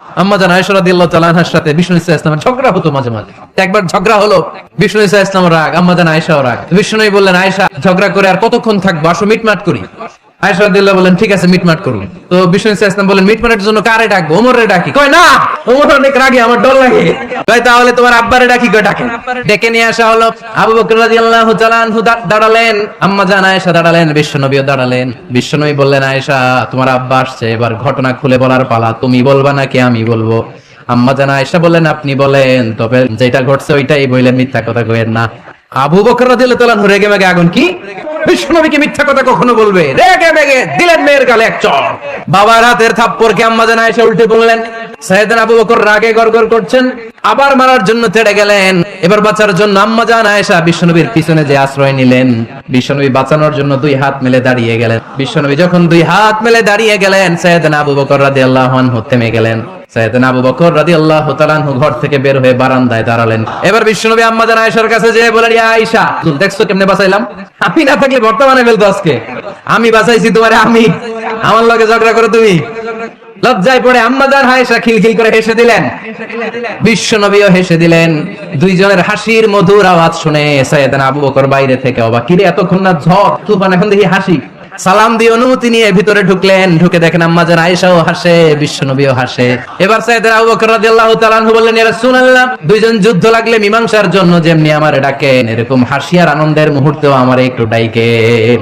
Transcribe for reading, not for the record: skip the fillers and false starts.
আম্মা জান আয়েশা রাদিয়াল্লাহু তাআলা আনহার সাথে বিষ্ণু ইসা ইসলামের ঝগড়া হতো মাঝে মাঝে। একবার ঝগড়া হলো, বিষ্ণু ইসা ইসলাম রাগ, আম্মা জান আয়েশাও রাগ। বিষ্ণু নবী বললেন, আয়েশা ঝগড়া করে আর কতক্ষণ থাকবো, আসো মিটমাট করি। আয়েশা রাদিয়াল্লাহু বললেন, ঠিক আছে মিটমাট করুন। তো বিষ্ণু ইসা ইসলাম বললেন, মিটমাটের জন্য কারে ডাকবো? ওমরে ডাকি। কয় না, ওমর অনেক রাগে, আমার ডর লাগে। কয় তাহলে তোমার আব্বারে ডাকি। কয় ডাকেন। ডেকে নিয়ে আসা হলো। আবু বকর রাদিয়াল্লাহু তাআলা আনহু দাঁড়ালেন, আম্মা জান আয়েশা দাঁড়ালেন, বিশ্ব নবীও দাঁড়ালেন। বিশ্ব নবী বললেন, আয়েশা তোমার আব্বা আসছে, এবার ঘটনা খুলে বলার পালা, তুমি বলবা নাকি আমি বলবো? আম্মা জান আয়েশা বললেন, আপনি বলেন, তবে যেটা ঘটছে ওইটাই বললেন, মিথ্যা কথা কইেন না। আবু বকর রাদিয়াল্লাহু তাআলা রেগে মেগে আগুন। কি বিশ্ব নবীকে মিথ্যা কথা কখনো বলবে? রেগে মেগে দিলেন মেয়ের গালে এক চড়। বাবার হাতের থাপ্পড়কে আম্মা জান আয়েশা উল্টে পড়লেন। সাইয়েদনা আবু বকর রাগে গড়গড় করছেন, আবার মারার জন্য তেড়ে গেলেন। এবার বাঁচার জন্য আম্মা জান আয়েশা বিশ্বনবীর পিছনে যে আশ্রয় নিলেন, বিশ্বনবী বাঁচানোর জন্য দুই হাত মেলে দাঁড়িয়ে গেলেন। বিশ্বনবী যখন দুই হাত মেলে দাঁড়িয়ে গেলেন, সাইয়েদনা আবু বকর রাদিয়াল্লাহু আনহু থেমে গেলেন। সাইয়েদনা আবু বকর রাদিয়াল্লাহু তাআলা আনহু ঘর থেকে বের হয়ে বারান্দায় দাঁড়ালেন। এবার বিশ্বনবী আম্মা জান আয়েশার কাছে যেয়ে বলেন, ইয়া আয়েশা, দেখছো কেমনে বাঁচাইলাম? আমি না থাকলে বর্তমানে ফেলতো আজকে। আমি বাঁচাইছি তোমারে, আমি আমার লগে ঝগড়া করো তুমি। লজ্জায় পড়ে আম্মা জান আয়েশা খিলখিল করে হেসে দিলেন, বিশ্বনবীও হেসে দিলেন। দুইজনের হাসির মধুর আওয়াজ শুনে সাইয়েদনা আবু বকর বাইরে থেকে অবাক, কিরে এতক্ষণ না ঝড় তুফান, এখন দেখি হাসি। সালাম দিয়ে অনুমতি নিয়ে ভিতরে ঢুকলেন। ঢুকে দেখেন আম্মা জান আয়েশাও হাসে, বিশ্বনবীও হাসে। এবার সাইয়েদনা আবু বকর রাদিয়াল্লাহু তাআলা আনহু বললেন, ইয়া রাসূলুল্লাহ, দুইজন যুদ্ধ লাগলে মীমাংসার জন্য যেমনি আমারে ডাকেন, এরকম হাসি আর আনন্দের মুহূর্তেও আমারে একটু ডাকেন।